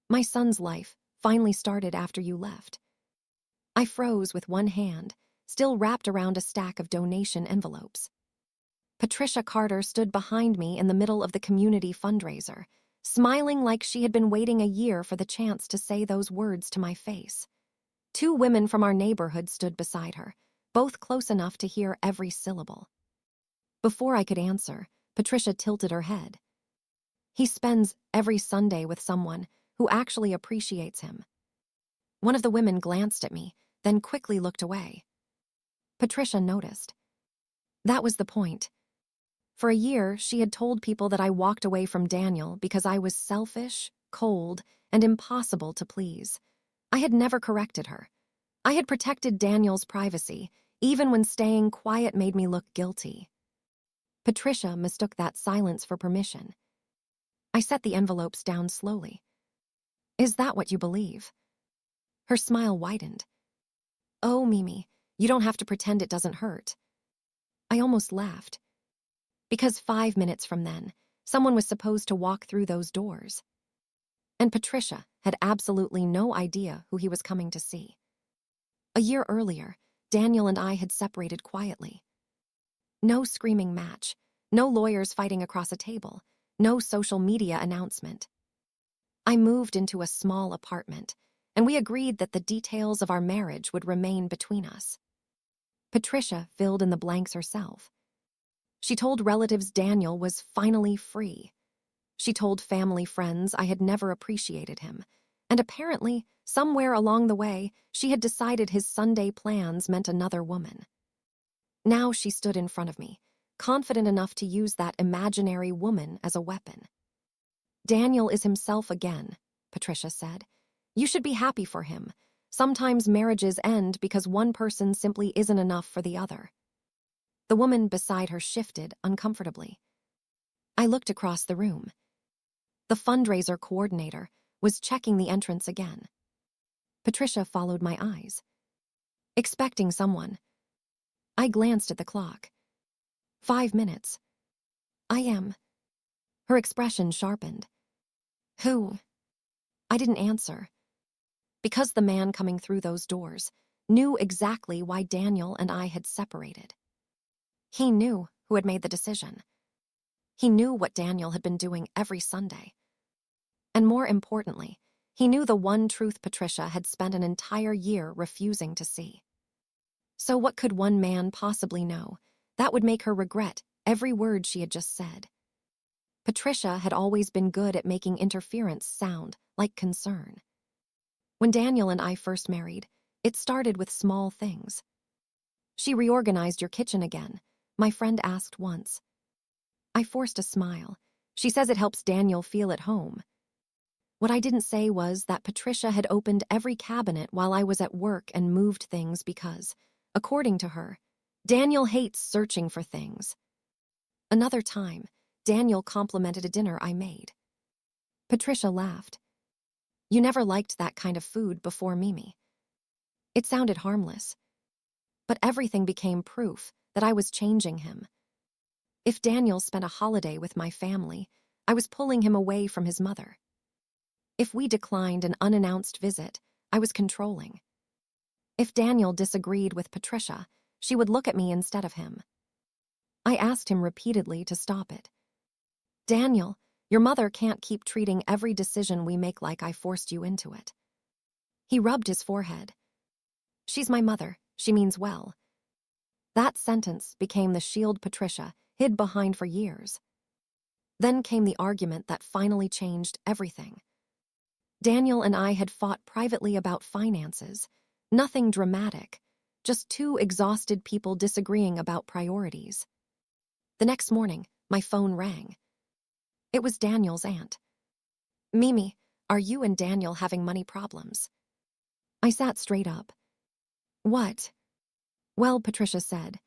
My son's life finally started after you left. I froze with one hand, still wrapped around a stack of donation envelopes. Patricia Carter stood behind me in the middle of the community fundraiser, smiling like she had been waiting a year for the chance to say those words to my face. Two women from our neighborhood stood beside her, both close enough to hear every syllable. Before I could answer, Patricia tilted her head. He spends every Sunday with someone who actually appreciates him. One of the women glanced at me, then quickly looked away. Patricia noticed. That was the point. For a year, she had told people that I walked away from Daniel because I was selfish, cold, and impossible to please. I had never corrected her. I had protected Daniel's privacy, even when staying quiet made me look guilty. Patricia mistook that silence for permission. I set the envelopes down slowly. Is that what you believe? Her smile widened. Oh, Mimi, you don't have to pretend it doesn't hurt. I almost laughed. Because 5 minutes from then, someone was supposed to walk through those doors. And Patricia had absolutely no idea who he was coming to see. A year earlier, Daniel and I had separated quietly. No screaming match, no lawyers fighting across a table, no social media announcement. I moved into a small apartment, and we agreed that the details of our marriage would remain between us. Patricia filled in the blanks herself. She told relatives Daniel was finally free. She told family friends I had never appreciated him, and apparently, somewhere along the way, she had decided his Sunday plans meant another woman. Now she stood in front of me, confident enough to use that imaginary woman as a weapon. Daniel is himself again, Patricia said. You should be happy for him. Sometimes marriages end because one person simply isn't enough for the other. The woman beside her shifted uncomfortably. I looked across the room. The fundraiser coordinator was checking the entrance again. Patricia followed my eyes. Expecting someone. I glanced at the clock. 5 minutes. I am. Her expression sharpened. Who? I didn't answer. Because the man coming through those doors knew exactly why Daniel and I had separated. He knew who had made the decision. He knew what Daniel had been doing every Sunday. And more importantly, he knew the one truth Patricia had spent an entire year refusing to see. So what could one man possibly know that would make her regret every word she had just said? Patricia had always been good at making interference sound like concern. When Daniel and I first married, it started with small things. She reorganized your kitchen again, my friend asked once. I forced a smile. She says it helps Daniel feel at home. What I didn't say was that Patricia had opened every cabinet while I was at work and moved things because, according to her, Daniel hates searching for things. Another time, Daniel complimented a dinner I made. Patricia laughed. You never liked that kind of food before Mimi. It sounded harmless. But everything became proof that I was changing him. If Daniel spent a holiday with my family, I was pulling him away from his mother. If we declined an unannounced visit, I was controlling. If Daniel disagreed with Patricia, she would look at me instead of him. I asked him repeatedly to stop it. Daniel, your mother can't keep treating every decision we make like I forced you into it. He rubbed his forehead. She's my mother. She means well. That sentence became the shield Patricia hid behind for years. Then came the argument that finally changed everything. Daniel and I had fought privately about finances. Nothing dramatic, just two exhausted people disagreeing about priorities. The next morning, my phone rang. It was Daniel's aunt. Mimi, are you and Daniel having money problems? I sat straight up. What? Well, Patricia said.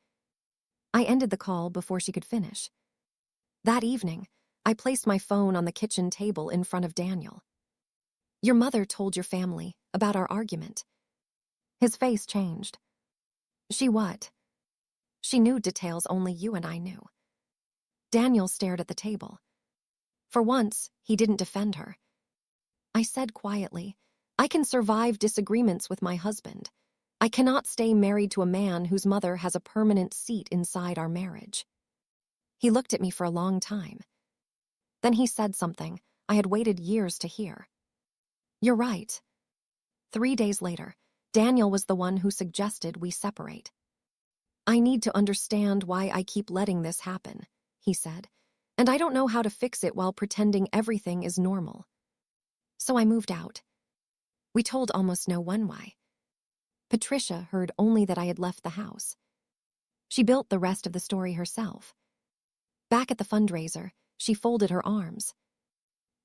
I ended the call before she could finish. That evening, I placed my phone on the kitchen table in front of Daniel. Your mother told your family about our argument. His face changed. She what? She knew details only you and I knew. Daniel stared at the table. For once, he didn't defend her. I said quietly. I can survive disagreements with my husband. I cannot stay married to a man whose mother has a permanent seat inside our marriage. He looked at me for a long time. Then he said something I had waited years to hear. You're right. 3 days later, Daniel was the one who suggested we separate. I need to understand why I keep letting this happen, he said, and I don't know how to fix it while pretending everything is normal. So I moved out. We told almost no one why. Patricia heard only that I had left the house. She built the rest of the story herself. Back at the fundraiser, she folded her arms.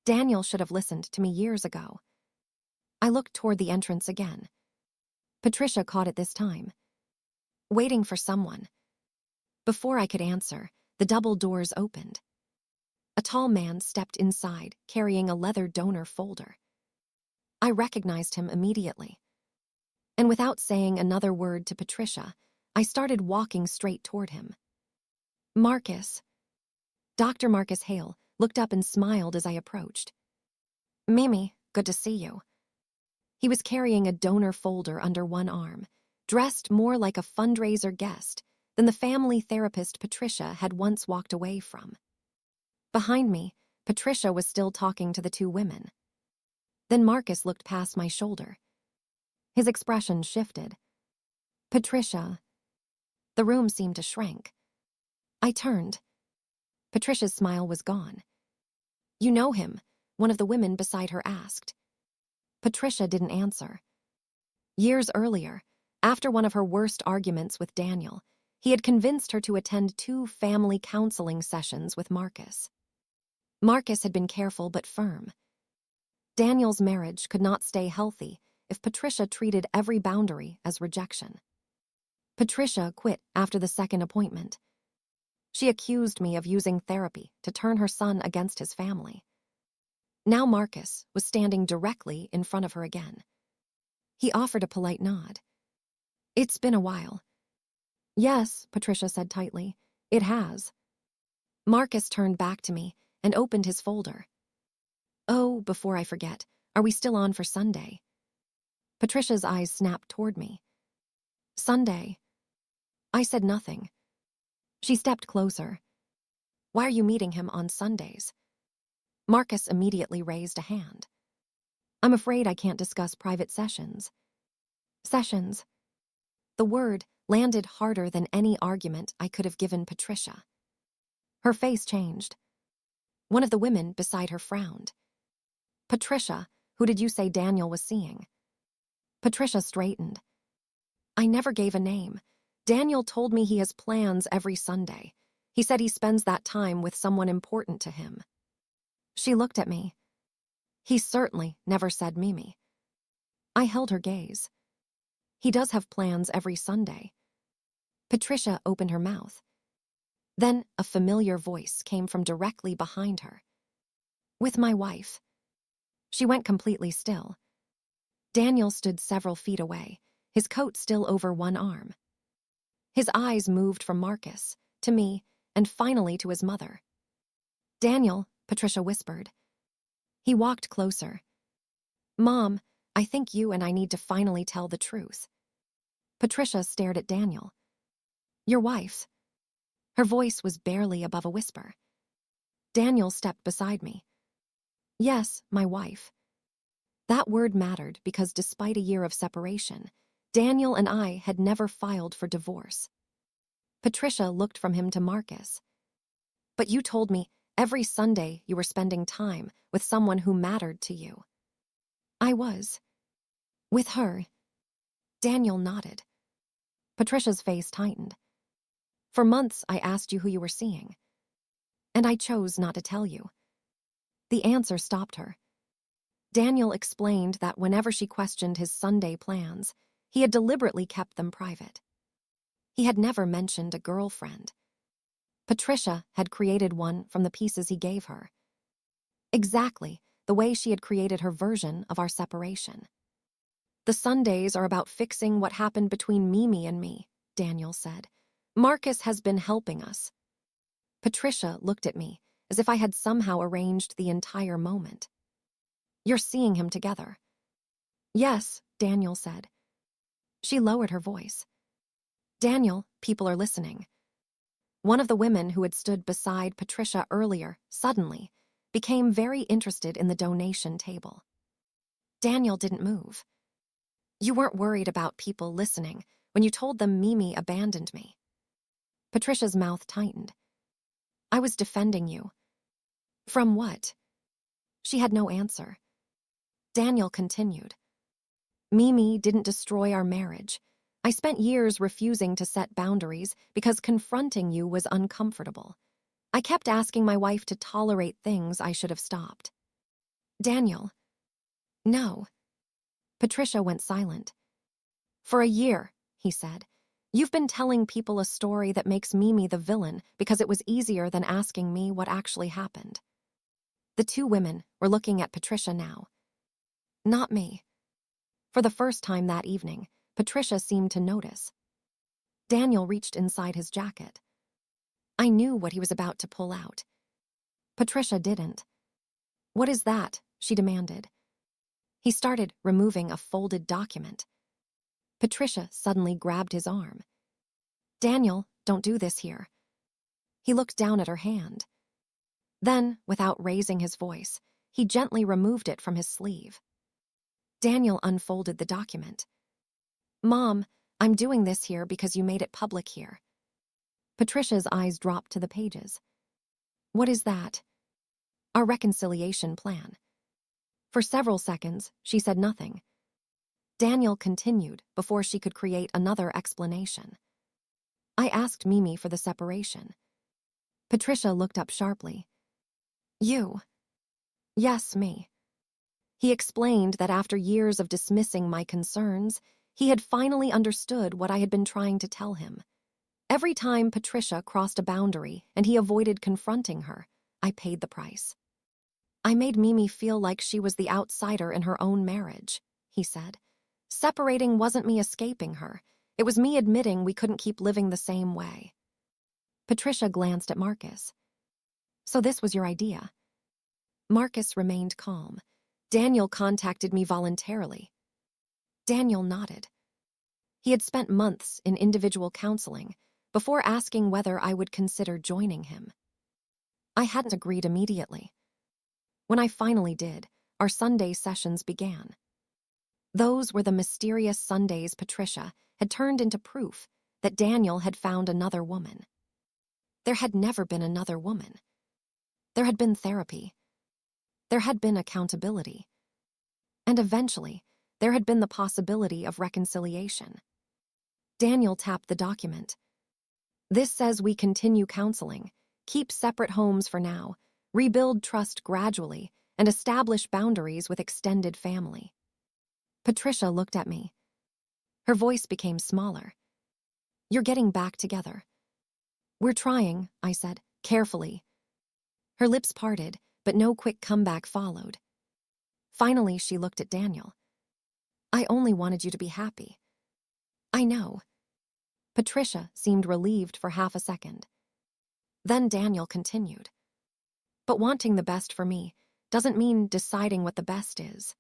Daniel should have listened to me years ago. I looked toward the entrance again. Patricia caught it this time. Waiting for someone. Before I could answer, the double doors opened. A tall man stepped inside, carrying a leather donor folder. I recognized him immediately. And without saying another word to Patricia, I started walking straight toward him. Marcus. Dr. Marcus Hale looked up and smiled as I approached. Mimi, good to see you. He was carrying a donor folder under one arm, dressed more like a fundraiser guest than the family therapist Patricia had once walked away from. Behind me, Patricia was still talking to the two women. Then Marcus looked past my shoulder. His expression shifted. Patricia. The room seemed to shrink. I turned. Patricia's smile was gone. You know him, one of the women beside her asked. Patricia didn't answer. Years earlier, after one of her worst arguments with Daniel, he had convinced her to attend 2 family counseling sessions with Marcus. Marcus had been careful but firm. Daniel's marriage could not stay healthy if Patricia treated every boundary as rejection. Patricia quit after the second appointment. She accused me of using therapy to turn her son against his family. Now Marcus was standing directly in front of her again. He offered a polite nod. It's been a while. Yes, Patricia said tightly. It has. Marcus turned back to me and opened his folder. Oh, before I forget, are we still on for Sunday? Patricia's eyes snapped toward me. Sunday. I said nothing. She stepped closer. Why are you meeting him on Sundays? Marcus immediately raised a hand. I'm afraid I can't discuss private sessions. Sessions. The word landed harder than any argument I could have given Patricia. Her face changed. One of the women beside her frowned. Patricia, who did you say Daniel was seeing? Patricia straightened. I never gave a name. Daniel told me he has plans every Sunday. He said he spends that time with someone important to him. She looked at me. He certainly never said Mimi. I held her gaze. He does have plans every Sunday. Patricia opened her mouth. Then a familiar voice came from directly behind her. With my wife. She went completely still. Daniel stood several feet away, his coat still over one arm. His eyes moved from Marcus, to me, and finally to his mother. Daniel, Patricia whispered. He walked closer. Mom, I think you and I need to finally tell the truth. Patricia stared at Daniel. Your wife. Her voice was barely above a whisper. Daniel stepped beside me. Yes, my wife. That word mattered because despite a year of separation, Daniel and I had never filed for divorce. Patricia looked from him to Marcus. But you told me every Sunday you were spending time with someone who mattered to you. I was. With her. Daniel nodded. Patricia's face tightened. For months I asked you who you were seeing. And I chose not to tell you. The answer stopped her. Daniel explained that whenever she questioned his Sunday plans, he had deliberately kept them private. He had never mentioned a girlfriend. Patricia had created one from the pieces he gave her. Exactly the way she had created her version of our separation. The Sundays are about fixing what happened between Mimi and me, Daniel said. Marcus has been helping us. Patricia looked at me as if I had somehow arranged the entire moment. You're seeing him together. Yes, Daniel said. She lowered her voice. Daniel, people are listening. One of the women who had stood beside Patricia earlier, suddenly, became very interested in the donation table. Daniel didn't move. You weren't worried about people listening when you told them Mimi abandoned me. Patricia's mouth tightened. I was defending you. From what? She had no answer. Daniel continued. Mimi didn't destroy our marriage. I spent years refusing to set boundaries because confronting you was uncomfortable. I kept asking my wife to tolerate things I should have stopped. Daniel. No. Patricia went silent. For a year, he said, you've been telling people a story that makes Mimi the villain because it was easier than asking me what actually happened. The two women were looking at Patricia now. Not me. For the first time that evening, Patricia seemed to notice. Daniel reached inside his jacket. I knew what he was about to pull out. Patricia didn't. What is that? She demanded. He started removing a folded document. Patricia suddenly grabbed his arm. Daniel, don't do this here. He looked down at her hand. Then, without raising his voice, he gently removed it from his sleeve. Daniel unfolded the document. Mom, I'm doing this here because you made it public here. Patricia's eyes dropped to the pages. What is that? Our reconciliation plan. For several seconds, she said nothing. Daniel continued before she could create another explanation. I asked Mimi for the separation. Patricia looked up sharply. You? Yes, me. He explained that after years of dismissing my concerns, he had finally understood what I had been trying to tell him. Every time Patricia crossed a boundary and he avoided confronting her, I paid the price. I made Mimi feel like she was the outsider in her own marriage, he said. Separating wasn't me escaping her. It was me admitting we couldn't keep living the same way. Patricia glanced at Marcus. So this was your idea? Marcus remained calm. Daniel contacted me voluntarily. Daniel nodded. He had spent months in individual counseling before asking whether I would consider joining him. I hadn't agreed immediately. When I finally did, our Sunday sessions began. Those were the mysterious Sundays Patricia had turned into proof that Daniel had found another woman. There had never been another woman. There had been therapy. There had been accountability. And eventually, there had been the possibility of reconciliation. Daniel tapped the document. This says we continue counseling, keep separate homes for now, rebuild trust gradually, and establish boundaries with extended family. Patricia looked at me. Her voice became smaller. You're getting back together. We're trying, I said, carefully. Her lips parted, but no quick comeback followed. Finally, she looked at Daniel. I only wanted you to be happy. I know. Patricia seemed relieved for half a second. Then Daniel continued. But wanting the best for me doesn't mean deciding what the best is.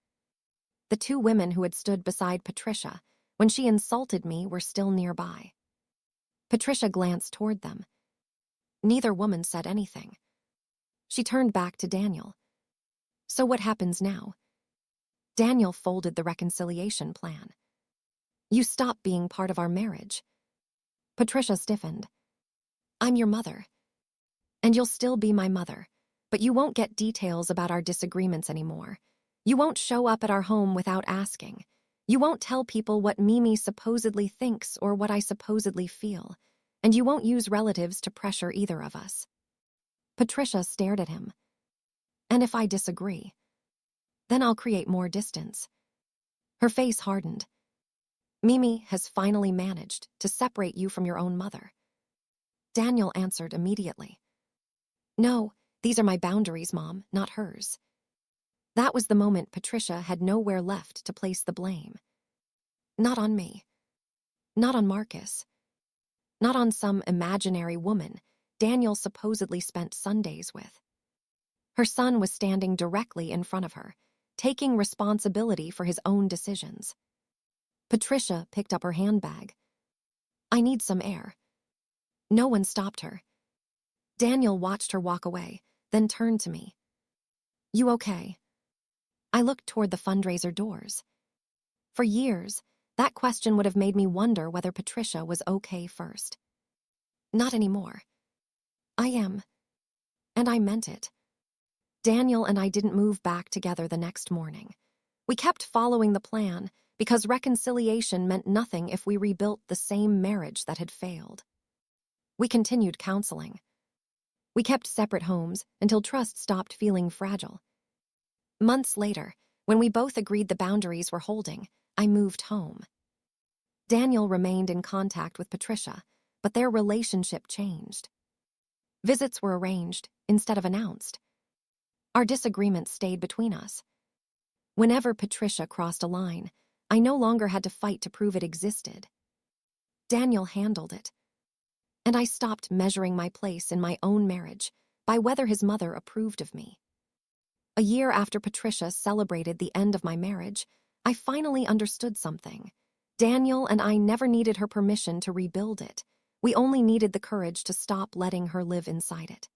The two women who had stood beside Patricia when she insulted me were still nearby. Patricia glanced toward them. Neither woman said anything. She turned back to Daniel. So what happens now? Daniel folded the reconciliation plan. You stop being part of our marriage. Patricia stiffened. I'm your mother. And you'll still be my mother, but you won't get details about our disagreements anymore. You won't show up at our home without asking. You won't tell people what Mimi supposedly thinks or what I supposedly feel. And you won't use relatives to pressure either of us. Patricia stared at him. And if I disagree, then I'll create more distance. Her face hardened. Mimi has finally managed to separate you from your own mother. Daniel answered immediately. No, these are my boundaries, Mom, not hers. That was the moment Patricia had nowhere left to place the blame. Not on me. Not on Marcus. Not on some imaginary woman Daniel supposedly spent Sundays with. Her son was standing directly in front of her, taking responsibility for his own decisions. Patricia picked up her handbag. "I need some air." No one stopped her. Daniel watched her walk away, then turned to me. "You okay?" I looked toward the fundraiser doors. For years, that question would have made me wonder whether Patricia was okay first. Not anymore. "I am." And I meant it. Daniel and I didn't move back together the next morning. We kept following the plan because reconciliation meant nothing if we rebuilt the same marriage that had failed. We continued counseling. We kept separate homes until trust stopped feeling fragile. Months later, when we both agreed the boundaries were holding, I moved home. Daniel remained in contact with Patricia, but their relationship changed. Visits were arranged instead of announced. Our disagreements stayed between us. Whenever Patricia crossed a line, I no longer had to fight to prove it existed. Daniel handled it. And I stopped measuring my place in my own marriage by whether his mother approved of me. A year after Patricia celebrated the end of my marriage, I finally understood something. Daniel and I never needed her permission to rebuild it. We only needed the courage to stop letting her live inside it.